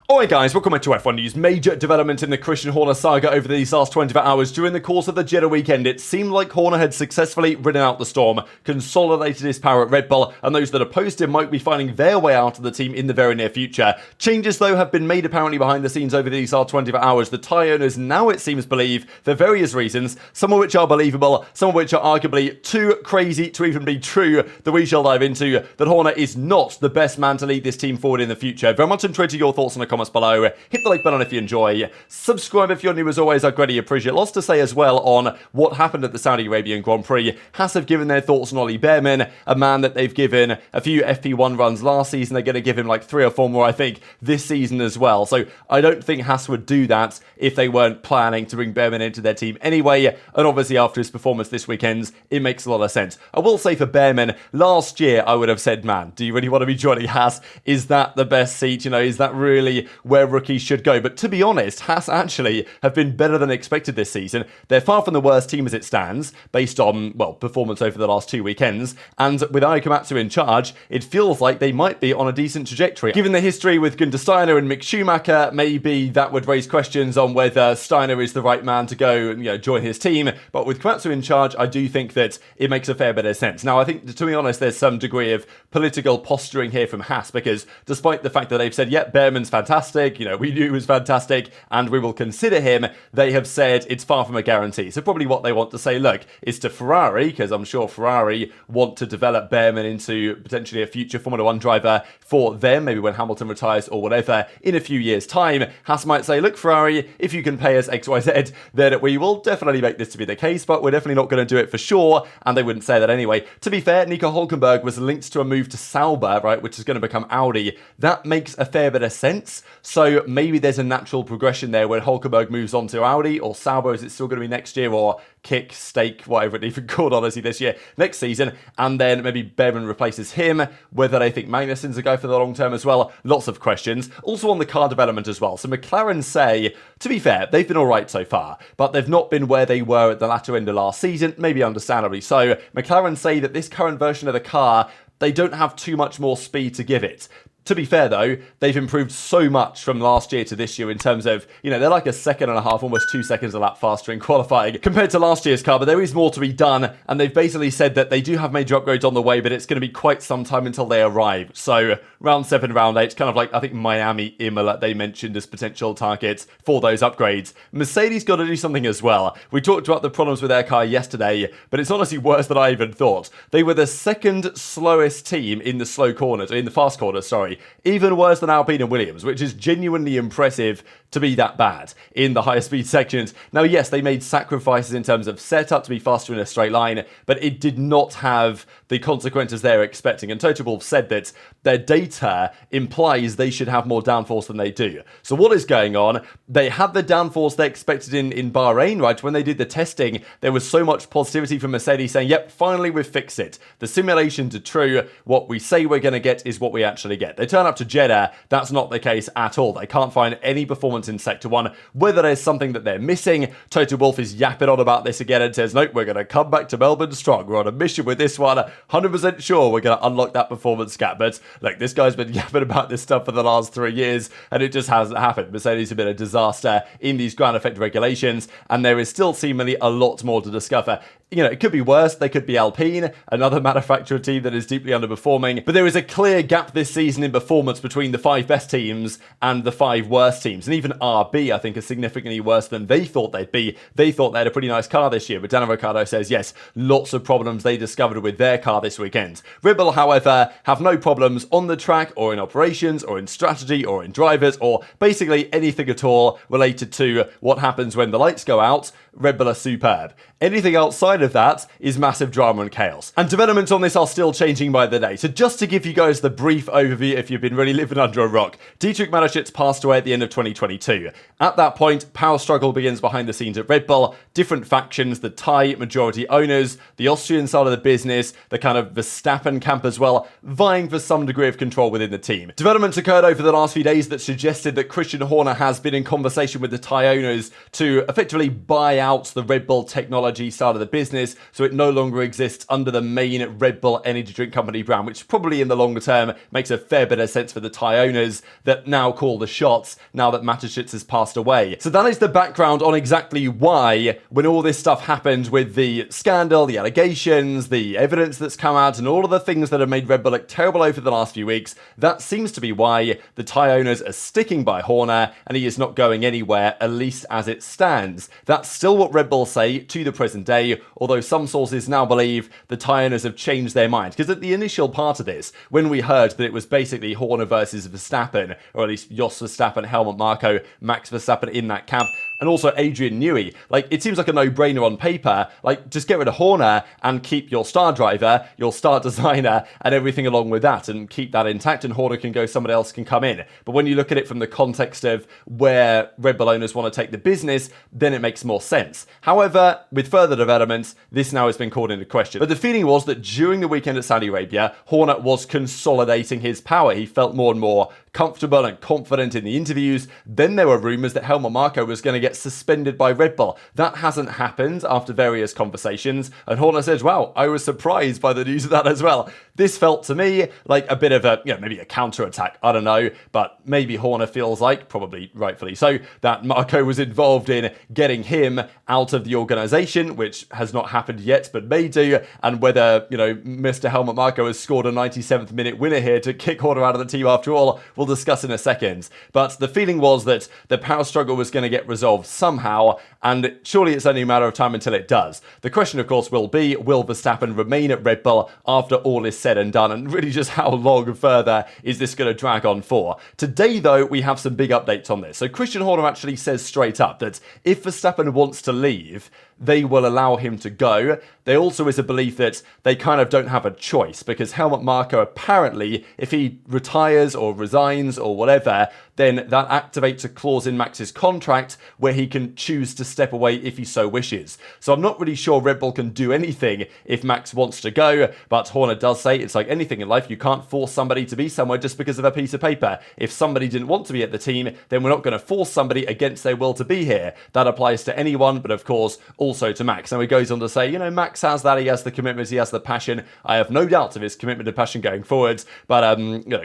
Alright guys, welcome back to F1 News. Major development in the Christian Horner saga over these last 24 hours. During the course of the Jeddah weekend, it seemed like Horner had successfully ridden out the storm, consolidated his power at Red Bull, and those that opposed him might be finding their way out of the team in the very near future. Changes, though, have been made apparently behind the scenes over these last 24 hours. The tyre owners now, it seems, believe, for various reasons, some of which are believable, some of which are arguably too crazy to even be true, that we shall dive into, that Horner is not the best man to lead this team forward in the future. Very much enjoyed your thoughts in the comments below. Hit the like button if you enjoy. Subscribe if you're new as always. I greatly appreciate it. Lots to say as well on what happened at the Saudi Arabian Grand Prix. Haas have given their thoughts on Ollie Bearman, a man that they've given a few FP1 runs last season. They're going to give him like 3 or 4 more, I think, this season as well. So I don't think Haas would do that if they weren't planning to bring Bearman into their team anyway. And obviously after his performance this weekend, it makes a lot of sense. I will say for Bearman, last year I would have said, man, do you really want to be joining Haas? Is that the best seat? You know, is that really where rookies should go? But to be honest, Haas actually have been better than expected this season. They're far from the worst team as it stands, based on, well, performance over the last 2 weekends. And with Ayukamatsu in charge, it feels like they might be on a decent trajectory. Given the history with Gunter Steiner and Mick Schumacher, maybe that would raise questions on whether Steiner is the right man to go and, join his team. But with Komatsu in charge, I do think that it makes a fair bit of sense. Now, I think, to be honest, there's some degree of political posturing here from Haas, because despite the fact that they've said, yep, Bearman's fantastic, we knew he was fantastic, and we will consider him, they have said it's far from a guarantee. So probably what they want to say, look, is to Ferrari, because I'm sure Ferrari want to develop Bearman into potentially a future Formula 1 driver for them, maybe when Hamilton retires or whatever, in a few years' time. Haas might say, look, Ferrari, if you can pay us XYZ, then we will definitely make this to be the case, but we're definitely not going to do it for sure, and they wouldn't say that anyway. To be fair, Nico Hülkenberg was linked to a move to Sauber, right, which is going to become Audi. That makes a fair bit of sense, so maybe there's a natural progression there where Hülkenberg moves on to Audi, or Sauber, is it still going to be next year, or kick, stake, whatever it even called, honestly, this year, next season, and then maybe Bearman replaces him, whether they think Magnussen's a guy for the long term as well, lots of questions. Also on the car development as well, so McLaren say, to be fair, they've been alright so far, but they've not been where they were at the latter end of last season, maybe understandably so. McLaren say that this current version of the car, they don't have too much more speed to give it. To be fair though, they've improved so much from last year to this year in terms of, they're like a second and a half, almost 2 seconds a lap faster in qualifying compared to last year's car, but there is more to be done, and they've basically said that they do have major upgrades on the way, but it's going to be quite some time until they arrive. So round 7, round 8, kind of like, I think Miami, Imola, they mentioned as potential targets for those upgrades. Mercedes got to do something as well. We talked about the problems with their car yesterday, but it's honestly worse than I even thought. They were the second slowest team in the slow corners, in the fast corners, sorry. Even worse than Alpine and Williams, which is genuinely impressive to be that bad in the higher speed sections. Now, yes, they made sacrifices in terms of setup to be faster in a straight line, but it did not have the consequences they're expecting. And Toto Wolff said that their data implies they should have more downforce than they do. So what is going on? They had the downforce they expected in Bahrain, right? When they did the testing, there was so much positivity from Mercedes saying, yep, finally we've fixed it. The simulations are true. What we say we're going to get is what we actually get. They turn up to Jeddah, that's not the case at all. They can't find any performance in Sector 1. Whether there's something that they're missing, Toto Wolff is yapping on about this again and says, nope, we're going to come back to Melbourne strong. We're on a mission with this one. 100% sure we're going to unlock that performance gap. But look, this guy's been yapping about this stuff for the last 3 years, and it just hasn't happened. Mercedes have been a disaster in these ground effect regulations, and there is still seemingly a lot more to discover. It could be worse. They could be Alpine, another manufacturer team that is deeply underperforming. But there is a clear gap this season in performance between the 5 best teams and the 5 worst teams. And even RB, I think, is significantly worse than they thought they'd be. They thought they had a pretty nice car this year, but Daniel Ricciardo says, yes, lots of problems they discovered with their car this weekend. Red Bull, however, have no problems on the track or in operations or in strategy or in drivers or basically anything at all related to what happens when the lights go out. Red Bull are superb. Anything outside of that is massive drama and chaos. And developments on this are still changing by the day. So just to give you guys the brief overview if you've been really living under a rock, Dietrich Mateschitz passed away at the end of 2022. At that point, power struggle begins behind the scenes at Red Bull. Different factions, the Thai majority owners, the Austrian side of the business, the kind of Verstappen camp as well, vying for some degree of control within the team. Developments occurred over the last few days that suggested that Christian Horner has been in conversation with the Thai owners to effectively buy out the Red Bull technology side of the business business, so it no longer exists under the main Red Bull energy drink company brand, which probably in the longer term makes a fair bit of sense for the Thai owners that now call the shots now that Mateschitz has passed away. So that is the background on exactly why, when all this stuff happened with the scandal, the allegations, the evidence that's come out, and all of the things that have made Red Bull look terrible over the last few weeks, that seems to be why the Thai owners are sticking by Horner, and he is not going anywhere, at least as it stands. That's still what Red Bull say to the present day, although some sources now believe the Thai owners have changed their mind. Because at the initial part of this, when we heard that it was basically Horner versus Verstappen, or at least Jos Verstappen, Helmut Marko, Max Verstappen in that camp, and also Adrian Newey, like, it seems like a no-brainer on paper. Like, just get rid of Horner and keep your star driver, your star designer, and everything along with that, and keep that intact, and Horner can go, somebody else can come in. But when you look at it from the context of where Red Bull owners want to take the business, then it makes more sense. However, with further developments, this now has been called into question. But the feeling was that during the weekend at Saudi Arabia, Horner was consolidating his power. He felt more and more comfortable and confident in the interviews. Then there were rumours that Helmut Marko was going to get suspended by Red Bull. That hasn't happened after various conversations, and Horner says, wow, I was surprised by the news of that as well. This felt to me like a bit of a, maybe a counter-attack, I don't know, but maybe Horner feels like, probably rightfully so, that Marko was involved in getting him out of the organisation, which has not happened yet, but may do, and whether, Mr. Helmut Marko has scored a 97th minute winner here to kick Horner out of the team after all, we'll discuss in a second. But the feeling was that the power struggle was going to get resolved somehow, and surely it's only a matter of time until it does. The question, of course, will be, will Verstappen remain at Red Bull after all is said and done, and really just how long further is this going to drag on for? Today, though, we have some big updates on this. So Christian Horner actually says straight up that if Verstappen wants to leave, they will allow him to go. There also is a belief that they kind of don't have a choice, because Helmut Marko apparently, if he retires or resigns or whatever, then that activates a clause in Max's contract where he can choose to step away if he so wishes. So I'm not really sure Red Bull can do anything if Max wants to go, but Horner does say it's like anything in life, you can't force somebody to be somewhere just because of a piece of paper. If somebody didn't want to be at the team, then we're not going to force somebody against their will to be here. That applies to anyone, but of course also to Max. And he goes on to say, Max has that, he has the commitment, he has the passion. I have no doubt of his commitment and passion going forwards, but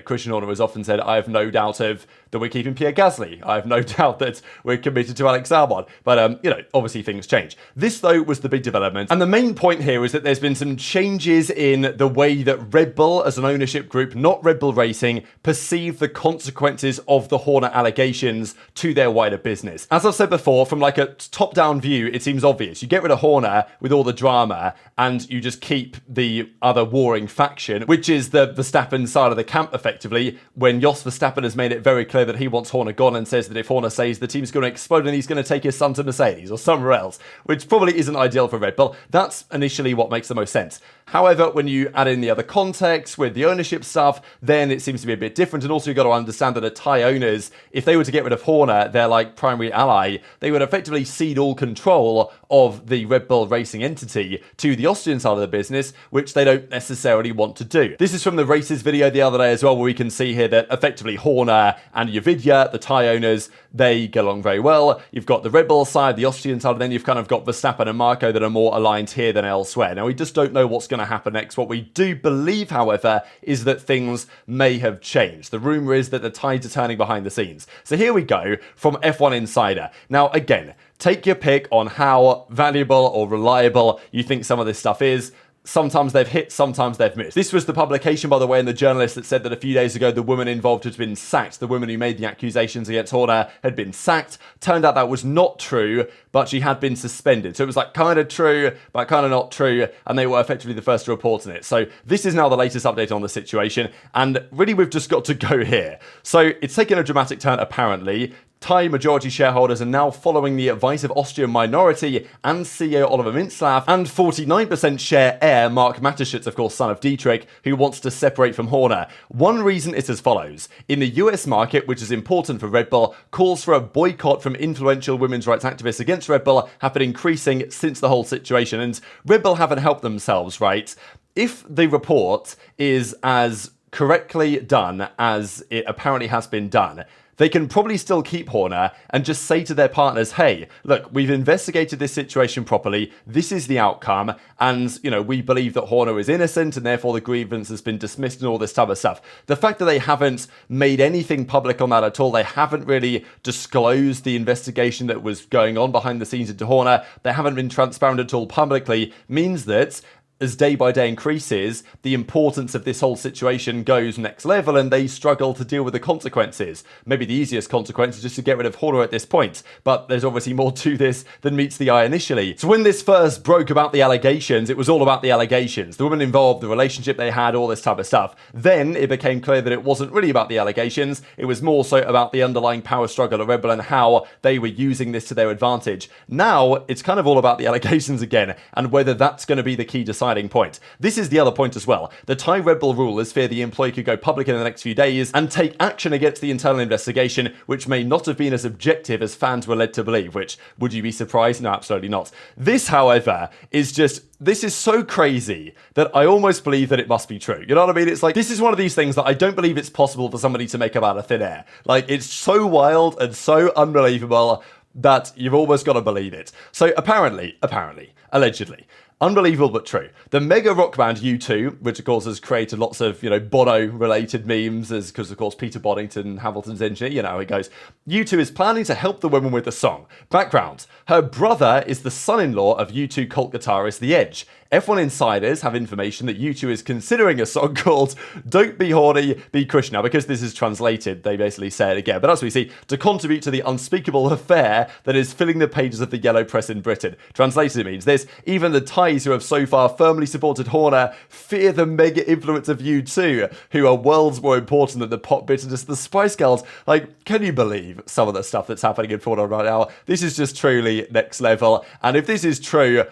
Christian Horner has often said, I have no doubt of that we're keeping Pierre Gasly. I have no doubt that we're committed to Alex Albon. But, obviously things change. This, though, was the big development. And the main point here is that there's been some changes in the way that Red Bull, as an ownership group, not Red Bull Racing, perceive the consequences of the Horner allegations to their wider business. As I've said before, from like a top-down view, it seems obvious. You get rid of Horner with all the drama, and you just keep the other warring faction, which is the Verstappen side of the camp, effectively, when Jos Verstappen has made it very clear that he wants Horner gone and says that if Horner says the team's going to explode and he's going to take his son to Mercedes or somewhere else, which probably isn't ideal for Red Bull. That's initially what makes the most sense. However, when you add in the other context with the ownership stuff, then it seems to be a bit different. And also you've got to understand that the Thai owners, if they were to get rid of Horner, their like primary ally, they would effectively cede all control of the Red Bull Racing entity to the Austrian side of the business, which they don't necessarily want to do. This is from the races video the other day as well, where we can see here that effectively Horner and Yovidya, the Thai owners, they get along very well. You've got the Red Bull side, the Austrian side, and then you've kind of got Verstappen and Marko that are more aligned here than elsewhere. Now, we just don't know what's going to happen next. What we do believe, however, is that things may have changed. The rumour is that the tides are turning behind the scenes. So here we go from F1 Insider. Now, again, take your pick on how valuable or reliable you think some of this stuff is. Sometimes they've hit, sometimes they've missed. This was the publication, by the way, and the journalist that said that a few days ago the woman involved had been sacked. The woman who made the accusations against Horner had been sacked. Turned out that was not true, but she had been suspended. So it was like kind of true, but kind of not true, and they were effectively the first to report on it. So this is now the latest update on the situation, and really we've just got to go here. So it's taken a dramatic turn, apparently. Thai majority shareholders are now following the advice of Austrian minority and CEO Oliver Mintzlaff and 49% share heir Mark Mateschitz, of course son of Dietrich, who wants to separate from Horner. One reason is as follows. In the US market, which is important for Red Bull, calls for a boycott from influential women's rights activists against Red Bull have been increasing since the whole situation, and Red Bull haven't helped themselves, right? If the report is as correctly done as it apparently has been done, they can probably still keep Horner and just say to their partners, hey, look, we've investigated this situation properly. This is the outcome. And, we believe that Horner is innocent and therefore the grievance has been dismissed and all this type of stuff. The fact that they haven't made anything public on that at all, they haven't really disclosed the investigation that was going on behind the scenes into Horner, they haven't been transparent at all publicly, means that as day by day increases, the importance of this whole situation goes next level and they struggle to deal with the consequences. Maybe the easiest consequence is just to get rid of Horner at this point, but there's obviously more to this than meets the eye initially. So when this first broke about the allegations, it was all about the allegations. The woman involved, the relationship they had, all this type of stuff. Then it became clear that it wasn't really about the allegations, it was more so about the underlying power struggle at Red Bull and how they were using this to their advantage. Now, it's kind of all about the allegations again, and whether that's going to be the key deciding point. This is the other point as well. The Thai Red Bull rulers fear the employee could go public in the next few days and take action against the internal investigation, which may not have been as objective as fans were led to believe, which, would you be surprised? No, absolutely not. This, however, is this is so crazy that I almost believe that it must be true. You know what I mean? It's like, this is one of these things that I don't believe it's possible for somebody to make up out of thin air. Like, it's so wild and so unbelievable that you've almost got to believe it. So apparently, allegedly, unbelievable but true, the mega rock band U2, which of course has created lots of, Bono-related memes, because of course Peter Boddington, Hamilton's engineer, how it goes. U2 is planning to help the woman with the song. Background: her brother is the son-in-law of U2 cult guitarist The Edge. F1 insiders have information that U2 is considering a song called Don't Be Horny, Be Christian. Now, because this is translated, they basically say it again. But as we see, to contribute to the unspeakable affair that is filling the pages of the yellow press in Britain. Translated, it means this: even the Thais who have so far firmly supported Horner fear the mega influence of U2, who are worlds more important than the pop bitterness of the Spice Girls. Like, can you believe some of the stuff that's happening in Formula 1 right now? This is just truly next level. And if this is true,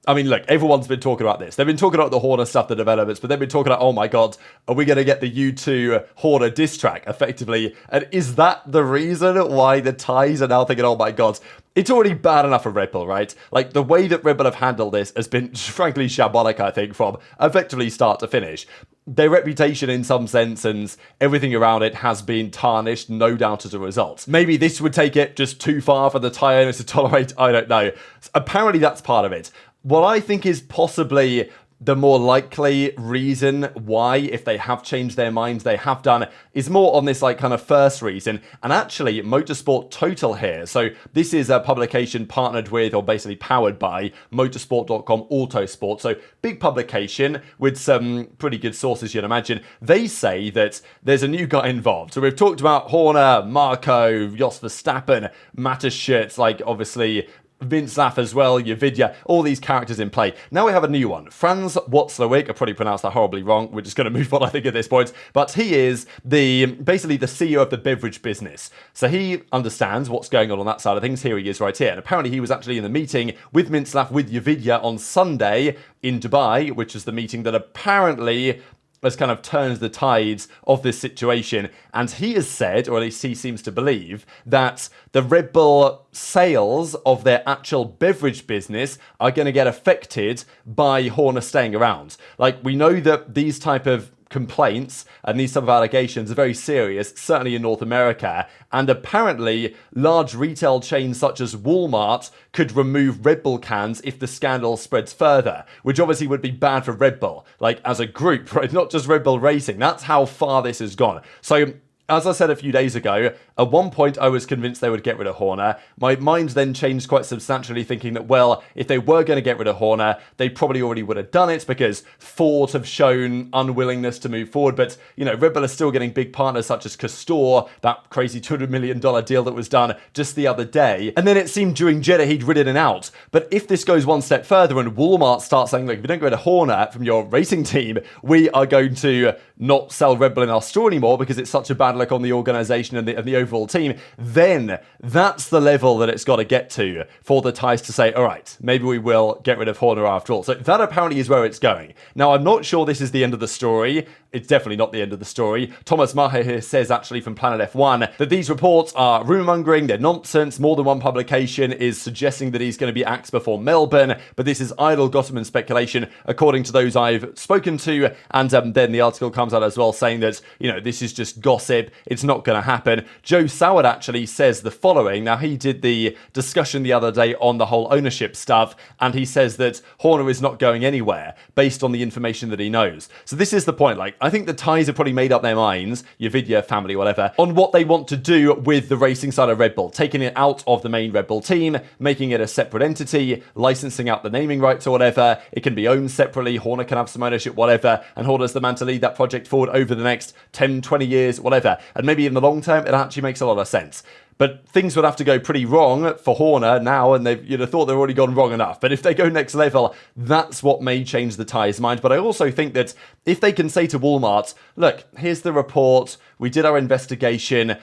I mean, look, everyone's been talking about this. They've been talking about the Horner stuff, the developments, but they've been talking about, oh my God, are we going to get the U2 Horner diss track, effectively? And is that the reason why the Thais are now thinking, oh my God, it's already bad enough for Red Bull, right? Like, the way that Red Bull have handled this has been, frankly, shambolic, I think, from effectively start to finish. Their reputation, in some sense, and everything around it has been tarnished, no doubt, as a result. Maybe this would take it just too far for the Thai owners to tolerate, I don't know. Apparently, that's part of it. What I think is possibly the more likely reason why, if they have changed their minds, they have done, is more on this kind of first reason, and actually Motorsport Total here. So this is a publication partnered with, or basically powered by, motorsport.com Autosport. So big publication with some pretty good sources, you'd imagine. They say that there's a new guy involved. So we've talked about Horner, Marco, Jos Verstappen, Massa, obviously Vinslav as well, Yovidya, all these characters in play. Now we have a new one, Franz Watzlawick. I probably pronounced that horribly wrong. We're just going to move on, I think, at this point. But he is basically the CEO of the beverage business. So he understands what's going on that side of things. Here he is right here. And apparently he was actually in the meeting with Vinslav, with Yovidya on Sunday in Dubai, which is the meeting that apparently has kind of turned the tides of this situation. And he has said, or at least he seems to believe, that the Red Bull sales of their actual beverage business are going to get affected by Horner staying around. Like, we know that these type of complaints and these type of allegations are very serious, certainly in North America, and apparently large retail chains such as Walmart could remove Red Bull cans if the scandal spreads further, which obviously would be bad for Red Bull, like as a group, right? Not just Red Bull Racing. That's how far this has gone. So, as I said a few days ago, at one point I was convinced they would get rid of Horner. My mind then changed quite substantially, thinking that, well, if they were going to get rid of Horner, they probably already would have done it because Ford have shown unwillingness to move forward. But, Red Bull are still getting big partners such as Castor, that crazy $200 million deal that was done just the other day. And then it seemed during Jeddah he'd ridden it out. But if this goes one step further and Walmart starts saying, look, if you don't get rid of Horner from your racing team, we are going to not sell Red Bull in our store anymore because it's such a bad look on the organisation and the overall team, then that's the level that it's got to get to for the Thais to say, all right, maybe we will get rid of Horner after all. So that apparently is where it's going. Now, I'm not sure this is the end of the story. It's definitely not the end of the story. Thomas Maher here says, actually, from Planet F1, that these reports are rumour-mongering, they're nonsense. More than one publication is suggesting that he's going to be axed before Melbourne, but this is idle gossip and speculation, according to those I've spoken to. And then the article comes out as well saying that, this is just gossip. championship. It's not going to happen. Joe Soward actually says the following. Now, he did the discussion the other day on the whole ownership stuff, and he says that Horner is not going anywhere based on the information that he knows. So this is the point. Like, I think the ties have probably made up their minds, your video family, whatever, on what they want to do with the racing side of Red Bull, taking it out of the main Red Bull team, making it a separate entity, licensing out the naming rights or whatever. It can be owned separately. Horner can have some ownership, whatever, and Horner's the man to lead that project forward over the next 10, 20 years, whatever. And maybe in the long term, it actually makes a lot of sense. But things would have to go pretty wrong for Horner now, and you'd have thought they've already gone wrong enough. But if they go next level, that's what may change the tie's mind. But I also think that if they can say to Walmart, look, here's the report, we did our investigation,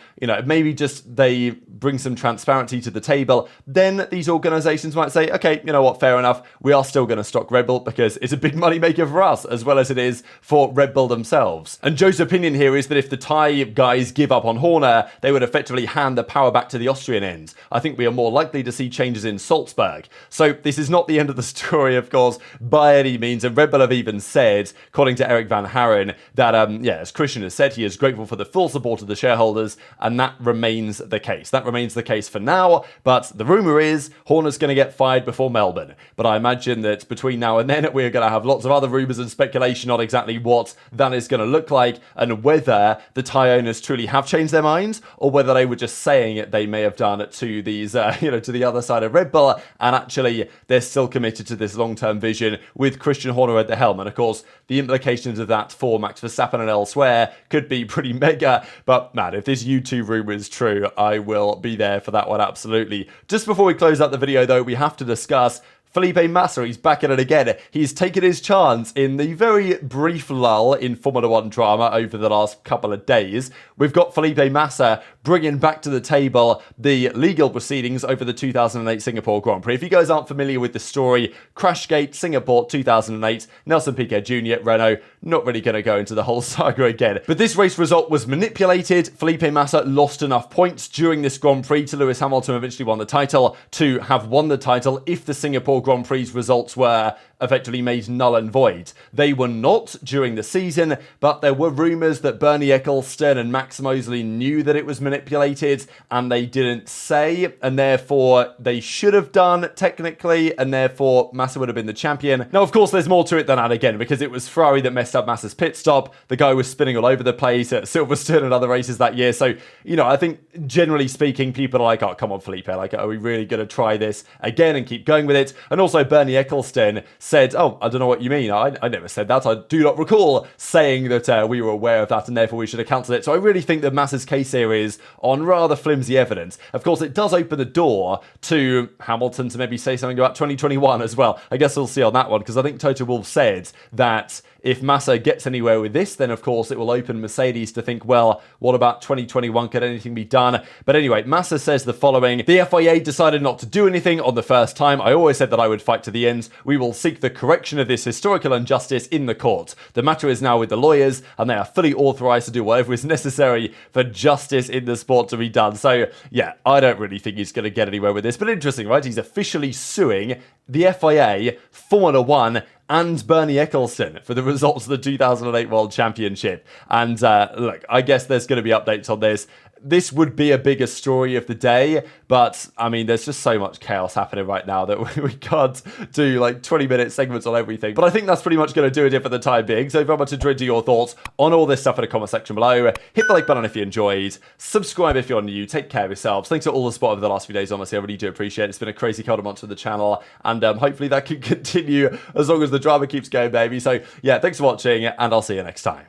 maybe just they bring some transparency to the table, then these organizations might say, okay, you know what, fair enough, we are still going to stock Red Bull because it's a big money maker for us, as well as it is for Red Bull themselves. And Joe's opinion here is that if the tie guys give up on Horner, they would effectively hand the power back to the Austrian end. I think we are more likely to see changes in Salzburg. So this is not the end of the story, of course, by any means. And Red Bull have even said, according to Eric Van Haren, that, as Christian has said, he is grateful for the full support of the shareholders, and that remains the case. That remains the case for now, but the rumour is Horner's going to get fired before Melbourne. But I imagine that between now and then, we're going to have lots of other rumours and speculation on exactly what that is going to look like, and whether the tie owners truly have changed their minds, or whether they were just saying it they may have done to these, to the other side of Red Bull, and actually they're still committed to this long-term vision with Christian Horner at the helm. And of course, the implications of that for Max Verstappen and elsewhere could be pretty mega. But man, if this YouTube rumour is true, I will be there for that one, absolutely. Just before we close out the video though, we have to discuss Felipe Massa. He's back at it again. He's taken his chance in the very brief lull in Formula 1 drama over the last couple of days. We've got Felipe Massa bringing back to the table the legal proceedings over the 2008 Singapore Grand Prix. If you guys aren't familiar with the story, Crashgate, Singapore 2008, Nelson Piquet Jr., Renault, not really going to go into the whole saga again. But this race result was manipulated. Felipe Massa lost enough points during this Grand Prix to Lewis Hamilton eventually won the title to have won the title if the Singapore Grand Prix results were effectively made null and void. They were not during the season, but there were rumours that Bernie Ecclestone and Max Mosley knew that it was manipulated, and they didn't say, and therefore they should have done, technically, and therefore Massa would have been the champion. Now, of course, there's more to it than that again, because it was Ferrari that messed up Massa's pit stop. The guy was spinning all over the place at Silverstone and other races that year. So, I think generally speaking, people are like, oh, come on, Felipe, like, are we really going to try this again and keep going with it? And also Bernie Ecclestone said, oh, I don't know what you mean. I never said that. I do not recall saying that we were aware of that and therefore we should have cancelled it. So I really think that Massa's case here is on rather flimsy evidence. Of course, it does open the door to Hamilton to maybe say something about 2021 as well. I guess we'll see on that one, because I think Toto Wolff said that if Massa gets anywhere with this, then of course it will open Mercedes to think, well, what about 2021? Could anything be done? But anyway, Massa says the following: the FIA decided not to do anything on the first time. I always said that I would fight to the end. We will seek the correction of this historical injustice in the court. The matter is now with the lawyers, and they are fully authorized to do whatever is necessary for justice in the sport to be done. So yeah, I don't really think he's going to get anywhere with this. But interesting, right? He's officially suing the FIA, Formula 1, and Bernie Ecclestone for the results of the 2008 World Championship. And look, I guess there's going to be updates on this. This would be a bigger story of the day, but I mean, there's just so much chaos happening right now that we can't do like 20-minute segments on everything. But I think that's pretty much going to do it for the time being. So very much enjoyed your thoughts on all this stuff in the comment section below. Hit the like button if you enjoyed. Subscribe if you're new. Take care of yourselves. Thanks for all the support over the last few days, honestly. I really do appreciate it. It's been a crazy couple of months for the channel, and hopefully that can continue as long as the drama keeps going, baby. So yeah, thanks for watching, and I'll see you next time.